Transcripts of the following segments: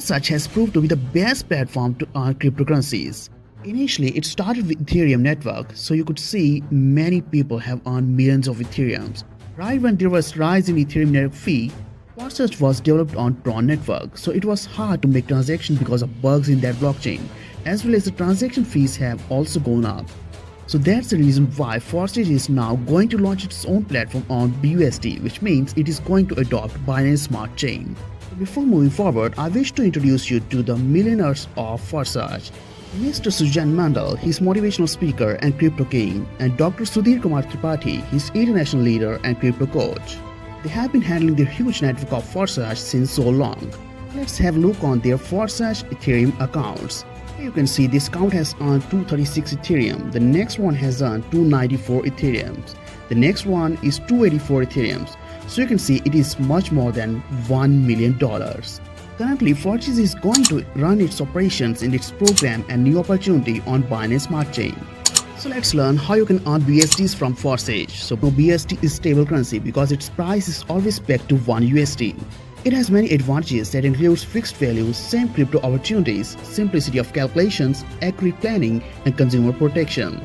Forsage has proved to be the best platform to earn cryptocurrencies. Initially, it started with Ethereum network, so you could see many people have earned millions of Ethereums. Right when there was rise in Ethereum network fee, Forsage was developed on Tron network, so it was hard to make transactions because of bugs in that blockchain, as well as the transaction fees have also gone up. So that's the reason why Forsage is now going to launch its own platform on BUSD, which means it is going to adopt Binance Smart Chain. Before moving forward, I wish to introduce you to the millionaires of Forsage. Mr. Sujan Mandal, his motivational speaker and crypto king, and Dr. Sudhir Kumar Tripathi, his international leader and crypto coach. They have been handling their huge network of Forsage since so long. Let's have a look on their Forsage Ethereum accounts. Here you can see this account has earned 236 Ethereum, the next one has earned 294 Ethereums, the next one is 284 Ethereums. So you can see it is much more than $1 million. Currently, Forsage is going to run its operations in its program and new opportunity on Binance Smart Chain. So let's learn how you can earn BSDs from Forsage. So BSD is stable currency because its price is always pegged to 1 USD. It has many advantages that includes fixed values, same crypto opportunities, simplicity of calculations, accurate planning, and consumer protection.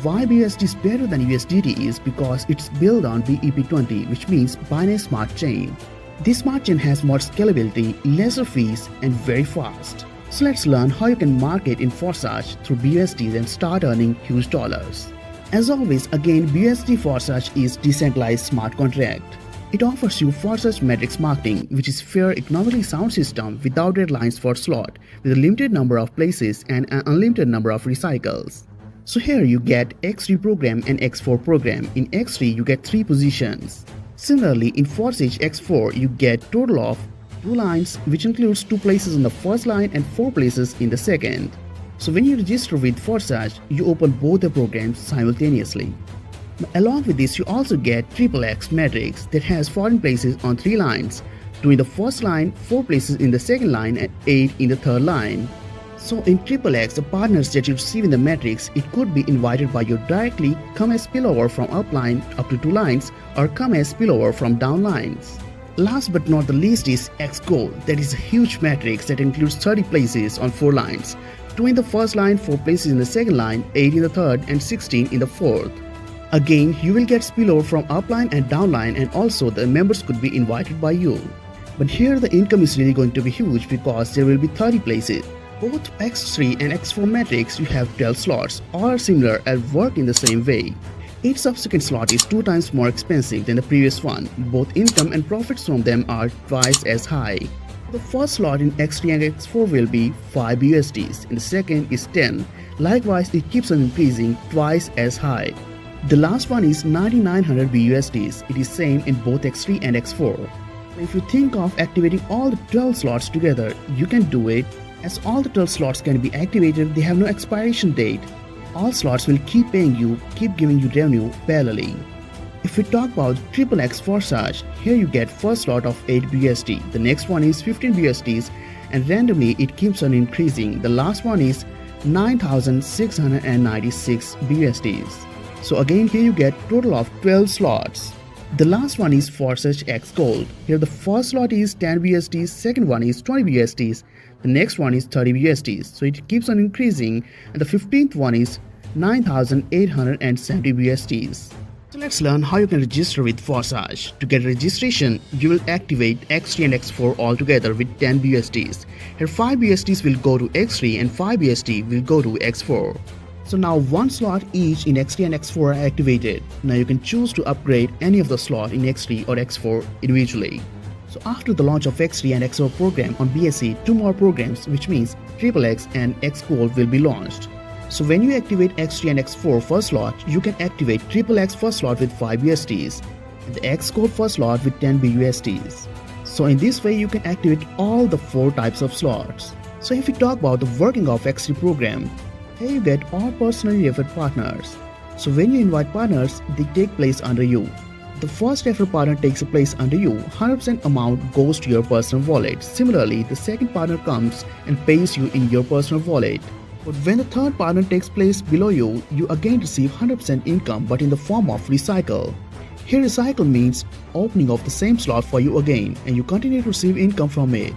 Why BUSD is better than USDT is because it's built on BEP20, which means Binance Smart Chain. This smart chain has more scalability, lesser fees, and very fast. So let's learn how you can market in Forsage through BUSDs and start earning huge dollars. As always, again, BUSD Forsage is decentralized smart contract. It offers you Forsage metrics marketing, which is fair, economically sound system without deadlines for slot, with a limited number of places and an unlimited number of recycles. So here you get X3 program and X4 program. In X3 you get 3 positions. Similarly, in Forsage X4 you get total of 2 lines, which includes 2 places in the first line and 4 places in the second. So when you register with Forsage, you open both the programs simultaneously. Along with this, you also get XXX matrix that has 14 places on 3 lines, 2 in the first line, 4 places in the second line, and 8 in the third line. So in XXX, the partners that you receive in the matrix, it could be invited by you directly, come as spillover from up line up to 2 lines, or come as spillover from down lines. Last but not the least is X Gold, that is a huge matrix that includes 30 places on 4 lines, 2 in the first line, 4 places in the second line, 8 in the third, and 16 in the fourth. Again, you will get spillover from upline and downline, and also the members could be invited by you. But here the income is really going to be huge because there will be 30 places. Both X3 and X4 matrix you have 12 slots, all are similar and work in the same way. Each subsequent slot is 2 times more expensive than the previous one. Both income and profits from them are twice as high. The first slot in X3 and X4 will be 5 USDs, and the second is 10. Likewise, it keeps on increasing twice as high. The last one is 9900 BUSDs. It is same in both X3 and X4. If you think of activating all the 12 slots together, you can do it. As all the 12 slots can be activated, they have no expiration date. All slots will keep paying you, keep giving you revenue parallelly. If we talk about XXX Forsage, here you get first slot of 8 BUSD, the next one is 15 BUSDs, and randomly it keeps on increasing. The last one is 9696 BUSDs. So again, here you get total of 12 slots. The last one is Forsage X Gold. Here the first slot is 10 BUSDs, second one is 20 BUSDs, the next one is 30 BUSDs. So it keeps on increasing, and the 15th one is 9870 BUSDs. So let's learn how you can register with Forsage. To get registration, you will activate X3 and X4 all together with 10 BUSDs. Here 5 BUSDs will go to X3 and 5 BUSD will go to X4. So now 1 slot each in X3 and X4 are activated. Now you can choose to upgrade any of the slot in X3 or X4 individually. So after the launch of X3 and X4 program on BSC, 2 more programs, which means XXX and X Gold, will be launched. So when you activate X3 and X4 first slot, you can activate XXX first slot with 5 USDs and the X Gold first slot with 10 BUSDs. So in this way you can activate all the 4 types of slots. So if we talk about the working of X3 program, here you get all personally referred partners. So when you invite partners, they take place under you. The first referral partner takes a place under you, 100% amount goes to your personal wallet. Similarly, the second partner comes and pays you in your personal wallet. But when the third partner takes place below you, you again receive 100% income but in the form of recycle. Here recycle means opening of the same slot for you again and you continue to receive income from it.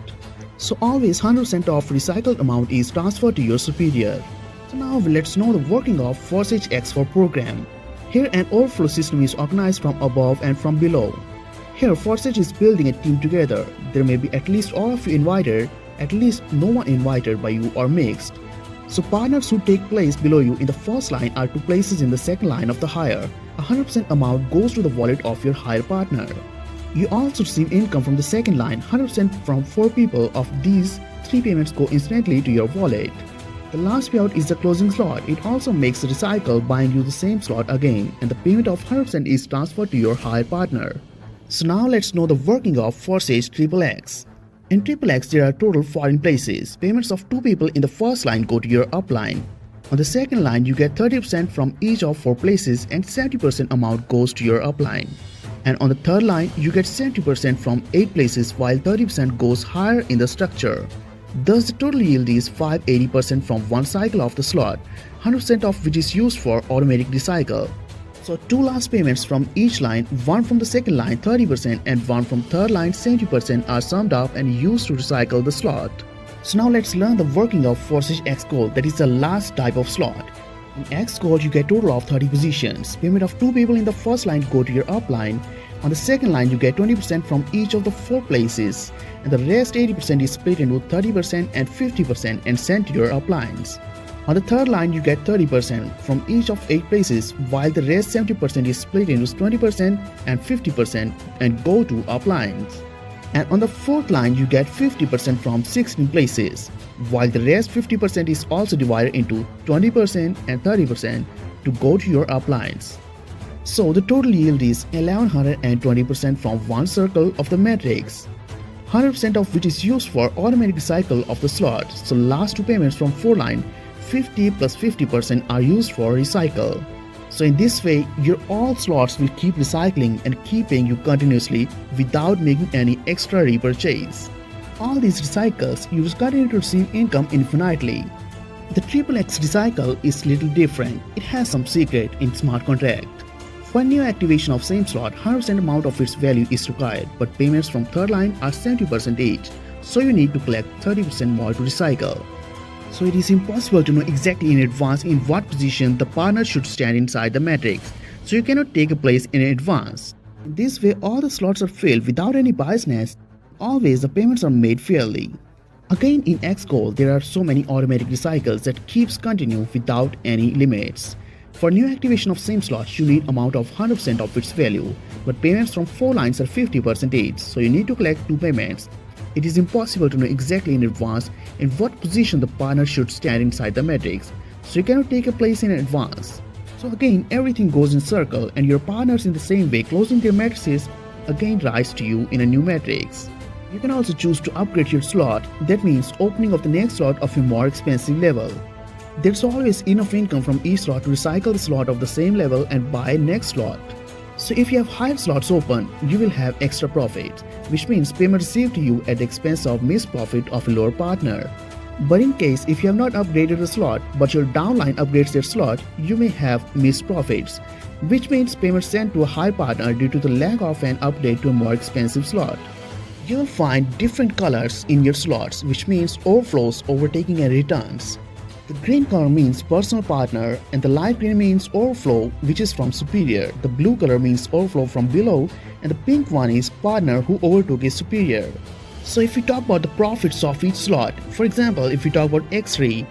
So always 100% of recycled amount is transferred to your superior. So now let's know the working of Forsage X4 program. Here an overflow system is organized from above and from below. Here Forsage is building a team together. There may be at least all of you invited, at least no one invited by you or mixed. So partners who take place below you in the first line are to places in the second line of the hire. 100% amount goes to the wallet of your hire partner. You also receive income from the second line. 100% from 4 people of these 3 payments go instantly to your wallet. The last payout is the closing slot. It also makes recycle buying you the same slot again, and the payment of 100% is transferred to your hire partner. So now let's know the working of Forsage XXX. In XXX there are total 14 places. Payments of 2 people in the first line go to your upline. On the second line you get 30% from each of 4 places and 70% amount goes to your upline. And on the third line you get 70% from 8 places while 30% goes higher in the structure. Thus the total yield is 580% from one cycle of the slot, 100% of which is used for automatic recycle. So 2 last payments from each line, one from the second line 30% and one from third line 70% are summed up and used to recycle the slot. So now let's learn the working of Forsage X Gold, that is the last type of slot. In X Gold you get total of 30 positions. Payment of 2 people in the first line go to your upline. On the second line you get 20% from each of the 4 places and the rest 80% is split into 30% and 50% and sent to your uplines. On the third line you get 30% from each of 8 places while the rest 70% is split into 20% and 50% and go to uplines. And on the fourth line you get 50% from 16 places while the rest 50% is also divided into 20% and 30% to go to your uplines. So the total yield is 1120% from one circle of the matrix, 100% of which is used for automatic recycle of the slot. So last 2 payments from 4 line 50 plus 50% are used for recycle. So in this way, your all slots will keep recycling and keep paying you continuously without making any extra repurchase. All these recycles, you will continue to receive income infinitely. The XXX recycle is little different. It has some secret in smart contract. For new activation of same slot, 100% amount of its value is required, but payments from third line are 70% each, so you need to collect 30% more to recycle. So it is impossible to know exactly in advance in what position the partner should stand inside the matrix, so you cannot take a place in advance. In this way all the slots are filled without any biasness. Always the payments are made fairly. Again in X Gold there are so many automatic recycles that keeps continue without any limits. For new activation of same slot you need amount of 100% of its value, but payments from 4 lines are 50% each, so you need to collect 2 payments. It is impossible to know exactly in advance in what position the partner should stand inside the matrix, so you cannot take a place in advance. So again everything goes in circle and your partners in the same way closing their matrices again rise to you in a new matrix. You can also choose to upgrade your slot, that means opening of the next slot of a more expensive level. There's always enough income from each slot to recycle the slot of the same level and buy next slot. So if you have higher slots open, you will have extra profit, which means payment received to you at the expense of missed profit of a lower partner. But in case if you have not upgraded a slot but your downline upgrades their slot, you may have missed profits, which means payment sent to a higher partner due to the lack of an update to a more expensive slot. You will find different colors in your slots, which means overflows, overtaking and returns. The green color means personal partner and the light green means overflow, which is from superior. The blue color means overflow from below and the pink one is partner who overtook his superior. So if we talk about the profits of each slot, for example if we talk about X3,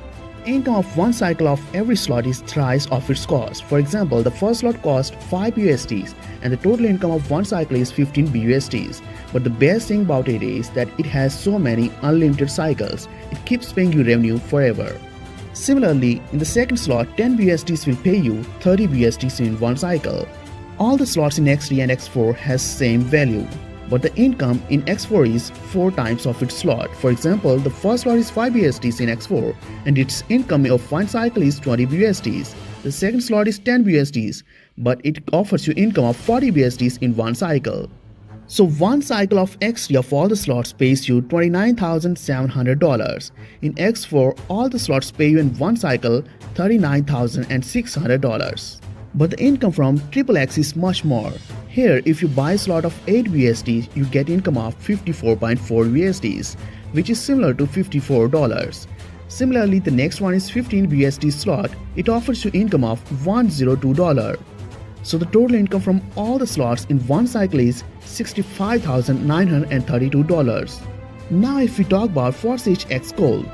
income of one cycle of every slot is thrice of its cost. For example, the first slot cost 5 USDs and the total income of one cycle is 15 BUSDs. But the best thing about it is that it has so many unlimited cycles, it keeps paying you revenue forever. Similarly, in the second slot, 10 BUSDs will pay you 30 BUSDs in one cycle. All the slots in X3 and X4 has same value, but the income in X4 is 4 times of its slot. For example, the first slot is 5 BUSDs in X4 and its income of one cycle is 20 BUSDs. The second slot is 10 BUSDs, but it offers you income of 40 BUSDs in one cycle. So one cycle of X3 of all the slots pays you $29,700. In X4, all the slots pay you in one cycle $39,600. But the income from XXX is much more. Here, if you buy a slot of 8 USDs, you get income of 54.4 USDs. which is similar to $54. Similarly, the next one is 15 BUSD slot. It offers you income of $102. So the total income from all the slots in one cycle is $65,932. Now if we talk about Forsage X Gold,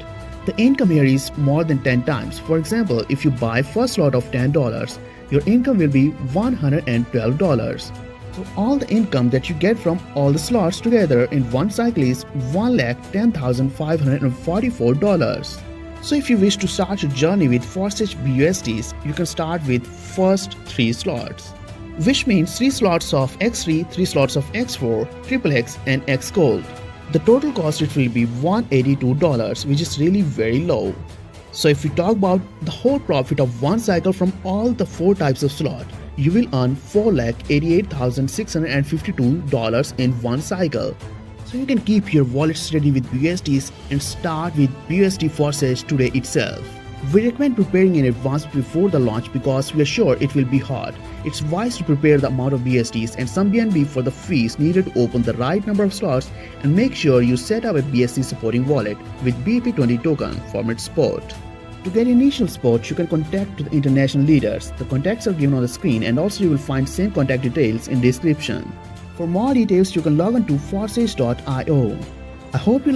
the income here is more than 10 times. For example, if you buy first slot of $10, your income will be $112. So all the income that you get from all the slots together in one cycle is $110,544. So if you wish to start your journey with Forsage BUSDs, you can start with first 3 slots, which means 3 slots of X3, 3 slots of X4, XXX and X Gold. The total cost it will be $182, which is really very low. So if we talk about the whole profit of one cycle from all the 4 types of slot, you will earn $488,652 in one cycle. So you can keep your wallets ready with BUSDs and start with BUSD Forsage today itself. We recommend preparing in advance before the launch because we are sure it will be hard. It's wise to prepare the amount of BUSDs and some BNB for the fees needed to open the right number of slots, and make sure you set up a BSD supporting wallet with BEP20 token format support. To get initial support, you can contact the international leaders. The contacts are given on the screen, and also you will find same contact details in description. For more details, you can log on to forsage.io. I hope you